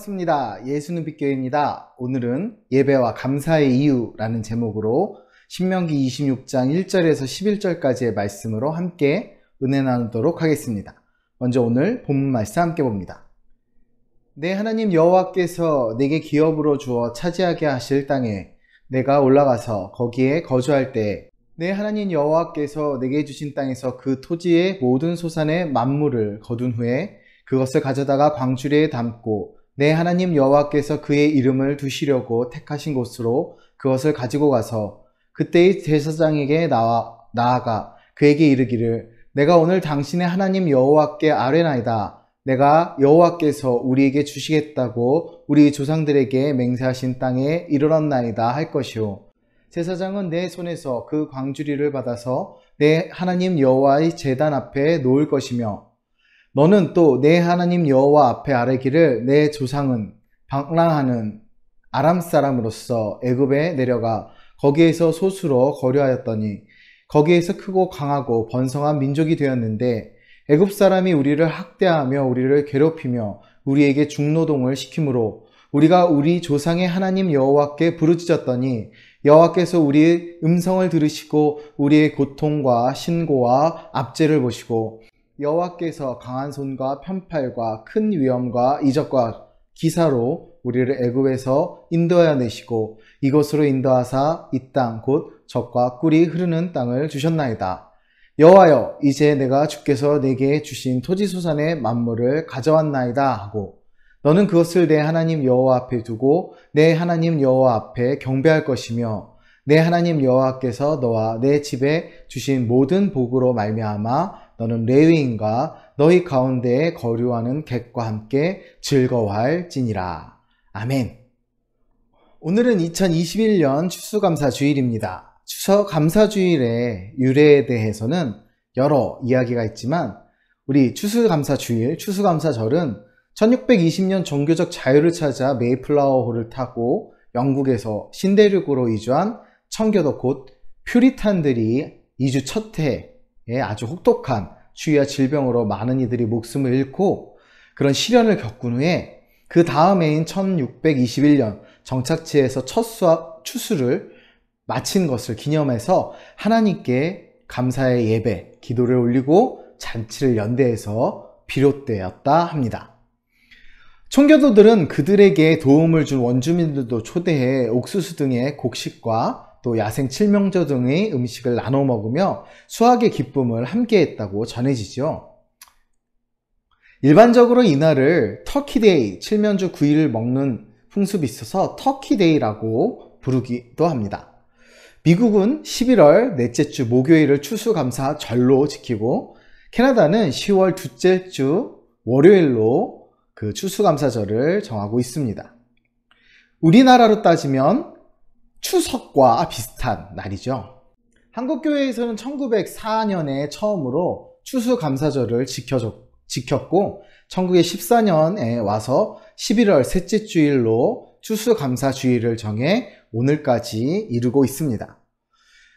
반갑습니다. 예수는 빛교회입니다. 오늘은 예배와 감사의 이유라는 제목으로 신명기 26장 1절에서 11절까지의 말씀으로 함께 은혜 나누도록 하겠습니다. 먼저 오늘 본문 말씀 함께 봅니다. 내 하나님 여호와께서 내게 기업으로 주어 차지하게 하실 땅에 내가 올라가서 거기에 거주할 때에 내 하나님 여호와께서 내게 주신 땅에서 그 토지의 모든 소산의 만물을 거둔 후에 그것을 가져다가 광주리에 담고 내 하나님 여호와께서 그의 이름을 두시려고 택하신 곳으로 그것을 가지고 가서 그때의 제사장에게 나아가 그에게 이르기를 내가 오늘 당신의 하나님 여호와께 아뢰나이다. 내가 여호와께서 우리에게 주시겠다고 우리 조상들에게 맹세하신 땅에 이르렀나이다 할 것이요. 제사장은 내 손에서 그 광주리를 받아서 내 하나님 여호와의 제단 앞에 놓을 것이며 너는 또 내 하나님 여호와 앞에 아뢰기를 내 조상은 방랑하는 아람 사람으로서 애굽에 내려가 거기에서 소수로 거류하였더니 거기에서 크고 강하고 번성한 민족이 되었는데 애굽 사람이 우리를 학대하며 우리를 괴롭히며 우리에게 중노동을 시키므로 우리가 우리 조상의 하나님 여호와께 부르짖었더니 여호와께서 우리의 음성을 들으시고 우리의 고통과 신고와 압제를 보시고 여호와께서 강한 손과 편팔과 큰 위엄과 이적과 기사로 우리를 애굽에서 인도하여 내시고 이곳으로 인도하사 이 땅 곧 젖과 꿀이 흐르는 땅을 주셨나이다. 여호와여, 이제 내가 주께서 내게 주신 토지소산의 만물을 가져왔나이다 하고 너는 그것을 내 하나님 여호와 앞에 두고 내 하나님 여호와 앞에 경배할 것이며 내 하나님 여호와께서 너와 내 집에 주신 모든 복으로 말미암아 너는 레위인과 너희 가운데에 거류하는 객과 함께 즐거워할지니라. 아멘. 오늘은 2021년 추수감사주일입니다. 추수감사주일의 유래에 대해서는 여러 이야기가 있지만 우리 추수감사주일, 추수감사절은 1620년 종교적 자유를 찾아 메이플라워호를 타고 영국에서 신대륙으로 이주한 청교도 곧 퓨리탄들이 이주 첫 해에 아주 혹독한 추위와 질병으로 많은 이들이 목숨을 잃고 그런 시련을 겪은 후에 그 다음 해인 1621년 정착지에서 첫 추수를 마친 것을 기념해서 하나님께 감사의 예배, 기도를 올리고 잔치를 연대해서 비롯되었다 합니다. 청교도들은 그들에게 도움을 준 원주민들도 초대해 옥수수 등의 곡식과 또 야생 칠명조 등의 음식을 나눠 먹으며 수확의 기쁨을 함께했다고 전해지죠. 일반적으로 이날을 터키데이, 칠면조 9일을 먹는 풍습이 있어서 터키데이라고 부르기도 합니다. 미국은 11월 넷째 주 목요일을 추수감사절로 지키고 캐나다는 10월 둘째 주 월요일로 그 추수감사절을 정하고 있습니다. 우리나라로 따지면 추석과 비슷한 날이죠. 한국교회에서는 1904년에 처음으로 추수감사절을 지켰고 1914년에 와서 11월 셋째 주일로 추수감사주일을 정해 오늘까지 이루고 있습니다.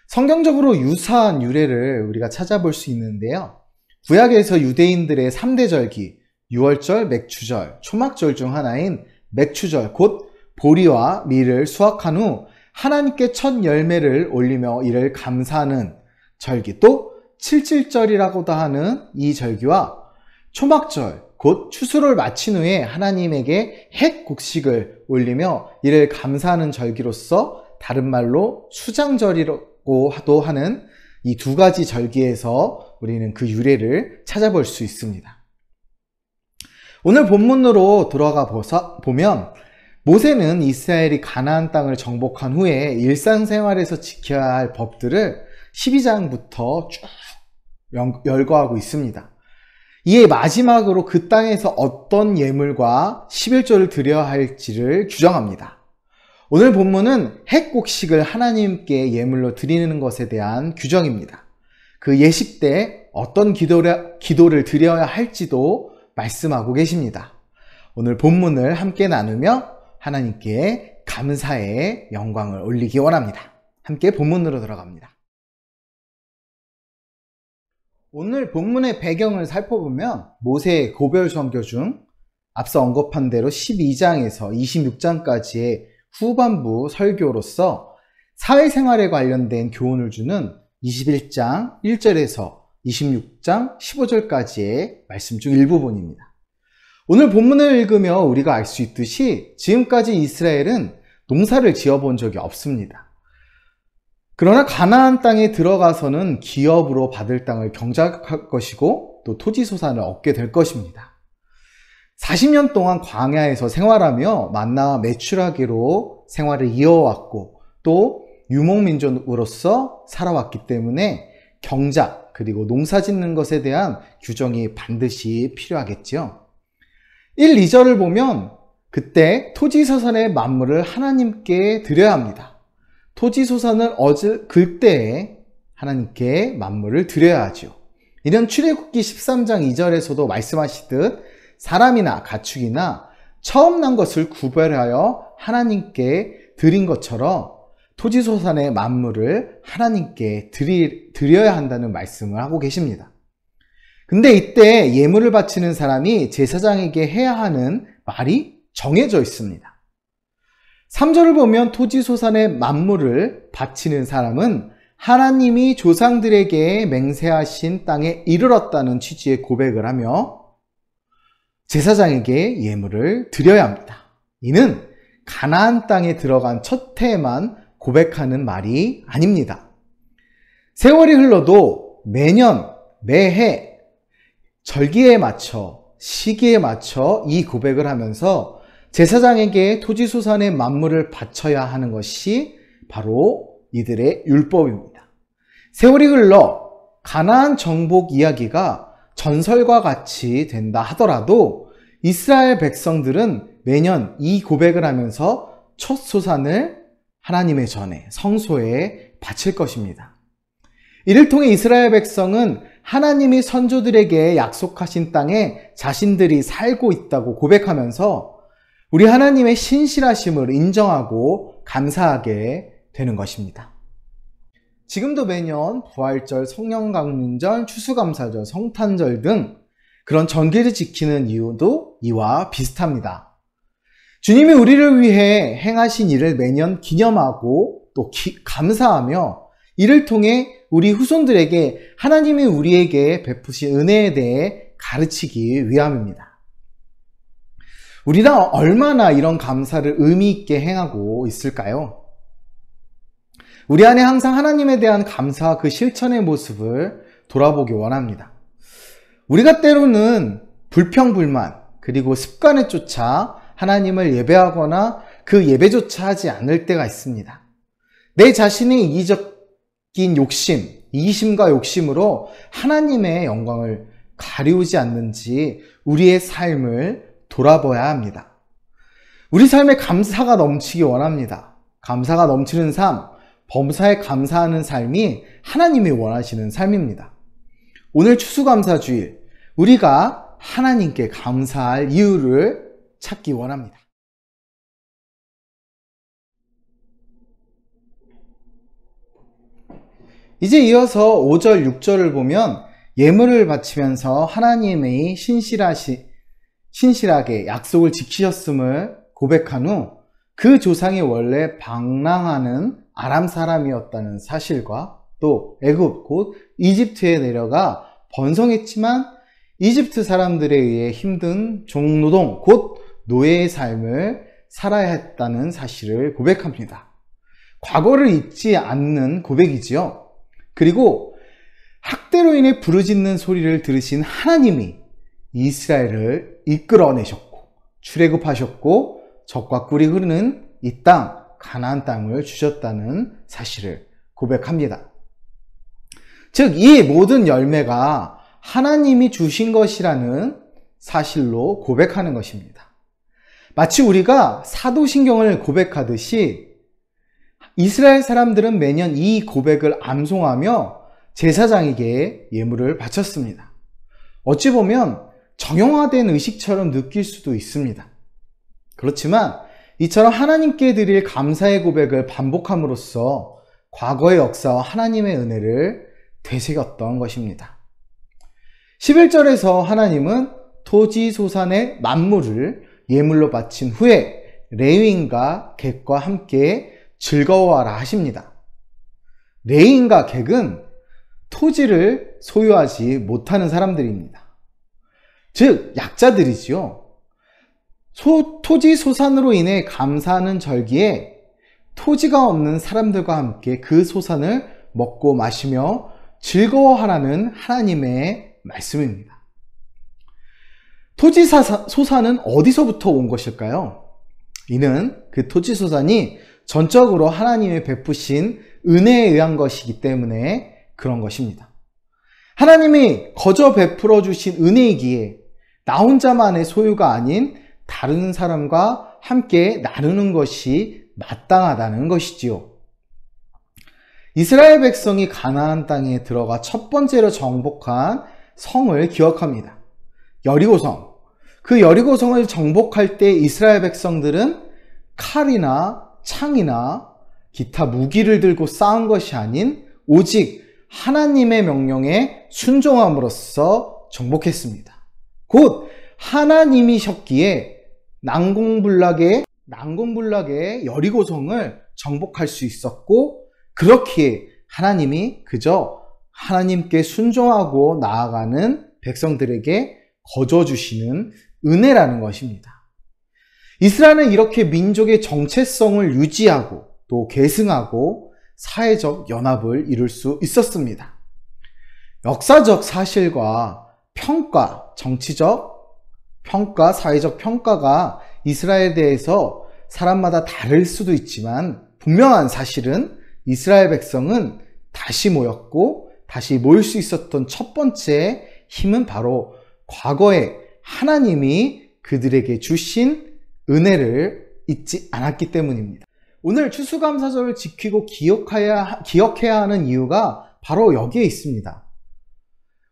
성경적으로 유사한 유래를 우리가 찾아볼 수 있는데요. 구약에서 유대인들의 3대 절기, 유월절, 맥추절, 초막절 중 하나인 맥추절 곧 보리와 밀을 수확한 후 하나님께 첫 열매를 올리며 이를 감사하는 절기, 또 칠칠절이라고도 하는 이 절기와 초막절 곧 추수를 마친 후에 하나님에게 핵곡식을 올리며 이를 감사하는 절기로서 다른 말로 수장절이라고도 하는 이 두 가지 절기에서 우리는 그 유래를 찾아볼 수 있습니다. 오늘 본문으로 들어가 보면 모세는 이스라엘이 가나안 땅을 정복한 후에 일상생활에서 지켜야 할 법들을 12장부터 쭉 열거하고 있습니다. 이에 마지막으로 그 땅에서 어떤 예물과 11조를 드려야 할지를 규정합니다. 오늘 본문은 핵곡식을 하나님께 예물로 드리는 것에 대한 규정입니다. 그 예식 때 어떤 기도를 드려야 할지도 말씀하고 계십니다. 오늘 본문을 함께 나누며 하나님께 감사의 영광을 올리기 원합니다. 함께 본문으로 들어갑니다. 오늘 본문의 배경을 살펴보면 모세의 고별 선교 중 앞서 언급한 대로 12장에서 26장까지의 후반부 설교로서 사회생활에 관련된 교훈을 주는 21장 1절에서 26장 15절까지의 말씀 중 일부분입니다. 오늘 본문을 읽으며 우리가 알 수 있듯이 지금까지 이스라엘은 농사를 지어본 적이 없습니다. 그러나 가나안 땅에 들어가서는 기업으로 받을 땅을 경작할 것이고 또 토지소산을 얻게 될 것입니다. 40년 동안 광야에서 생활하며 만나와 메추라기로 생활을 이어왔고 또 유목민족으로서 살아왔기 때문에 경작 그리고 농사 짓는 것에 대한 규정이 반드시 필요하겠죠. 1, 2절을 보면 그때 토지소산의 만물을 하나님께 드려야 합니다. 토지소산을 얻을 때에 하나님께 만물을 드려야 하죠. 이런 출애굽기 13장 2절에서도 말씀하시듯 사람이나 가축이나 처음 난 것을 구별하여 하나님께 드린 것처럼 토지소산의 만물을 하나님께 드려야 한다는 말씀을 하고 계십니다. 근데 이때 예물을 바치는 사람이 제사장에게 해야 하는 말이 정해져 있습니다. 3절을 보면 토지소산의 만물을 바치는 사람은 하나님이 조상들에게 맹세하신 땅에 이르렀다는 취지의 고백을 하며 제사장에게 예물을 드려야 합니다. 이는 가나안 땅에 들어간 첫 해에만 고백하는 말이 아닙니다. 세월이 흘러도 매년, 매해 절기에 맞춰, 시기에 맞춰 이 고백을 하면서 제사장에게 토지소산의 만물을 바쳐야 하는 것이 바로 이들의 율법입니다. 세월이 흘러 가나안 정복 이야기가 전설과 같이 된다 하더라도 이스라엘 백성들은 매년 이 고백을 하면서 첫 소산을 하나님의 전에 성소에 바칠 것입니다. 이를 통해 이스라엘 백성은 하나님이 선조들에게 약속하신 땅에 자신들이 살고 있다고 고백하면서 우리 하나님의 신실하심을 인정하고 감사하게 되는 것입니다. 지금도 매년 부활절, 성령강림절, 추수감사절, 성탄절 등 그런 절기를 지키는 이유도 이와 비슷합니다. 주님이 우리를 위해 행하신 일을 매년 기념하고 또 감사하며 이를 통해 우리 후손들에게 하나님이 우리에게 베푸신 은혜에 대해 가르치기 위함입니다. 우리는 얼마나 이런 감사를 의미 있게 행하고 있을까요? 우리 안에 항상 하나님에 대한 감사와 그 실천의 모습을 돌아보기 원합니다. 우리가 때로는 불평불만 그리고 습관에 쫓아 하나님을 예배하거나 그 예배조차 하지 않을 때가 있습니다. 내 자신의 이기적인 욕심, 이기심과 욕심으로 하나님의 영광을 가리우지 않는지 우리의 삶을 돌아봐야 합니다. 우리 삶에 감사가 넘치기 원합니다. 감사가 넘치는 삶, 범사에 감사하는 삶이 하나님이 원하시는 삶입니다. 오늘 추수감사주일, 우리가 하나님께 감사할 이유를 찾기 원합니다. 이제 이어서 5절, 6절을 보면 예물을 바치면서 하나님의 신실하게 약속을 지키셨음을 고백한 후 그 조상이 원래 방랑하는 아람 사람이었다는 사실과 또 애굽 곧 이집트에 내려가 번성했지만 이집트 사람들에 의해 힘든 종노동 곧 노예의 삶을 살아야 했다는 사실을 고백합니다. 과거를 잊지 않는 고백이지요. 그리고 학대로 인해 부르짖는 소리를 들으신 하나님이 이스라엘을 이끌어내셨고 출애굽하셨고 젖과 꿀이 흐르는 이 땅 가나안 땅을 주셨다는 사실을 고백합니다. 즉 이 모든 열매가 하나님이 주신 것이라는 사실로 고백하는 것입니다. 마치 우리가 사도신경을 고백하듯이 이스라엘 사람들은 매년 이 고백을 암송하며 제사장에게 예물을 바쳤습니다. 어찌 보면 정형화된 의식처럼 느낄 수도 있습니다. 그렇지만 이처럼 하나님께 드릴 감사의 고백을 반복함으로써 과거의 역사와 하나님의 은혜를 되새겼던 것입니다. 11절에서 하나님은 토지소산의 만물을 예물로 바친 후에 레위인과 객과 함께 즐거워하라 하십니다. 레위인과 객은 토지를 소유하지 못하는 사람들입니다. 즉 약자들이지요. 토지소산으로 인해 감사하는 절기에 토지가 없는 사람들과 함께 그 소산을 먹고 마시며 즐거워하라는 하나님의 말씀입니다. 토지소산은 어디서부터 온 것일까요? 이는 그 토지소산이 전적으로 하나님이 베푸신 은혜에 의한 것이기 때문에 그런 것입니다. 하나님이 거저 베풀어 주신 은혜이기에 나 혼자만의 소유가 아닌 다른 사람과 함께 나누는 것이 마땅하다는 것이지요. 이스라엘 백성이 가나안 땅에 들어가 첫 번째로 정복한 성을 기억합니다. 여리고성. 그 여리고성을 정복할 때 이스라엘 백성들은 칼이나 창이나 기타 무기를 들고 싸운 것이 아닌 오직 하나님의 명령에 순종함으로써 정복했습니다. 곧 하나님이셨기에 난공불락의 여리고성을 정복할 수 있었고, 그렇기에 하나님이 그저 하나님께 순종하고 나아가는 백성들에게 거저 주시는 은혜라는 것입니다. 이스라엘은 이렇게 민족의 정체성을 유지하고 또 계승하고 사회적 연합을 이룰 수 있었습니다. 역사적 사실과 평가, 정치적 평가, 사회적 평가가 이스라엘에 대해서 사람마다 다를 수도 있지만 분명한 사실은 이스라엘 백성은 다시 모였고 다시 모일 수 있었던 첫 번째 힘은 바로 과거에 하나님이 그들에게 주신 은혜를 잊지 않았기 때문입니다. 오늘 추수감사절을 지키고 기억해야 하는 이유가 바로 여기에 있습니다.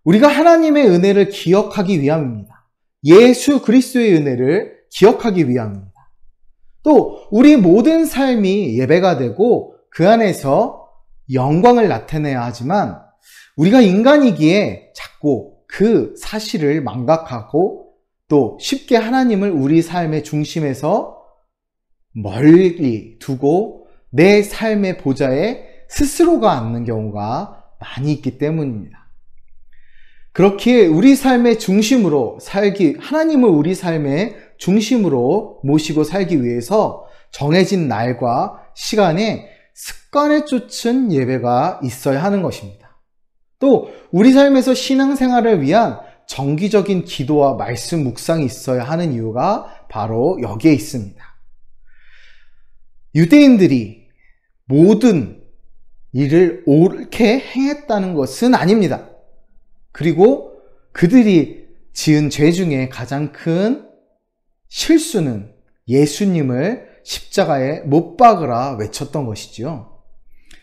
우리가 하나님의 은혜를 기억하기 위함입니다. 예수 그리스도의 은혜를 기억하기 위함입니다. 또 우리 모든 삶이 예배가 되고 그 안에서 영광을 나타내야 하지만 우리가 인간이기에 자꾸 그 사실을 망각하고 또 쉽게 하나님을 우리 삶의 중심에서 멀리 두고 내 삶의 보좌에 스스로가 앉는 경우가 많이 있기 때문입니다. 그렇기에 우리 삶의 중심으로 하나님을 우리 삶의 중심으로 모시고 살기 위해서 정해진 날과 시간에 습관에 쫓은 예배가 있어야 하는 것입니다. 또 우리 삶에서 신앙생활을 위한 정기적인 기도와 말씀 묵상이 있어야 하는 이유가 바로 여기에 있습니다. 유대인들이 모든 일을 옳게 행했다는 것은 아닙니다. 그리고 그들이 지은 죄 중에 가장 큰 실수는 예수님을 십자가에 못 박으라 외쳤던 것이지요.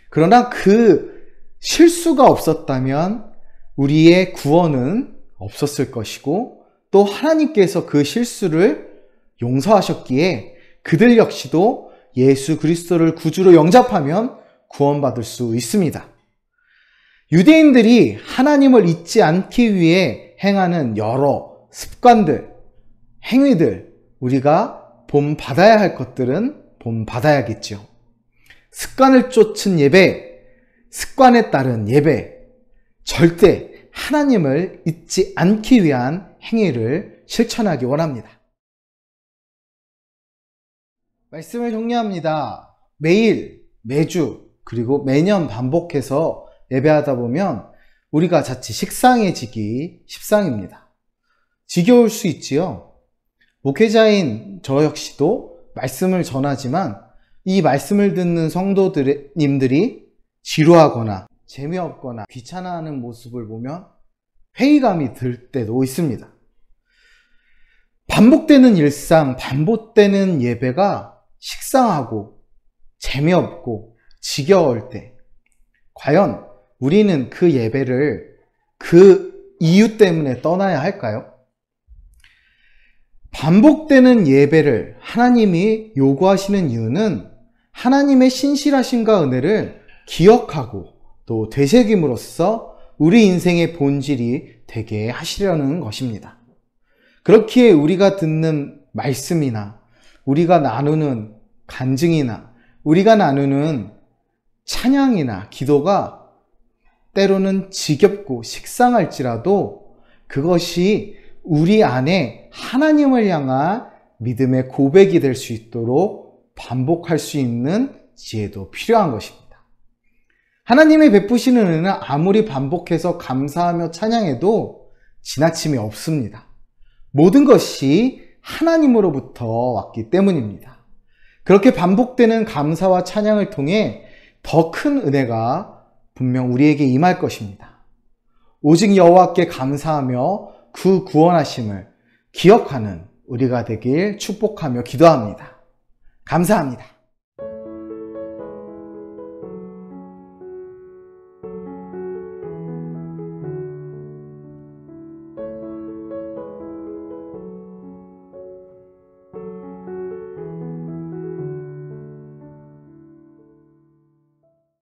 그러나 그 실수가 없었다면 우리의 구원은 없었을 것이고 또 하나님께서 그 실수를 용서하셨기에 그들 역시도 예수 그리스도를 구주로 영접하면 구원받을 수 있습니다. 유대인들이 하나님을 잊지 않기 위해 행하는 여러 습관들, 행위들, 우리가 본받아야 할 것들은 본받아야겠죠. 습관을 쫓은 예배, 습관에 따른 예배, 절대 하나님을 잊지 않기 위한 행위를 실천하기 원합니다. 말씀을 정리합니다. 매일, 매주, 그리고 매년 반복해서 예배하다 보면 우리가 자칫 식상해지기 십상입니다. 지겨울 수 있지요. 목회자인 저 역시도 말씀을 전하지만 이 말씀을 듣는 성도님들이 지루하거나 재미없거나 귀찮아하는 모습을 보면 회의감이 들 때도 있습니다. 반복되는 일상, 반복되는 예배가 식상하고 재미없고 지겨울 때 과연 우리는 그 예배를 그 이유 때문에 떠나야 할까요? 반복되는 예배를 하나님이 요구하시는 이유는 하나님의 신실하심과 은혜를 기억하고 또 되새김으로써 우리 인생의 본질이 되게 하시려는 것입니다. 그렇기에 우리가 듣는 말씀이나 우리가 나누는 간증이나 우리가 나누는 찬양이나 기도가 때로는 지겹고 식상할지라도 그것이 우리 안에 하나님을 향한 믿음의 고백이 될 수 있도록 반복할 수 있는 지혜도 필요한 것입니다. 하나님의 베푸시는 은혜는 아무리 반복해서 감사하며 찬양해도 지나침이 없습니다. 모든 것이 하나님으로부터 왔기 때문입니다. 그렇게 반복되는 감사와 찬양을 통해 더 큰 은혜가 분명 우리에게 임할 것입니다. 오직 여호와께 감사하며 그 구원하심을 기억하는 우리가 되길 축복하며 기도합니다. 감사합니다.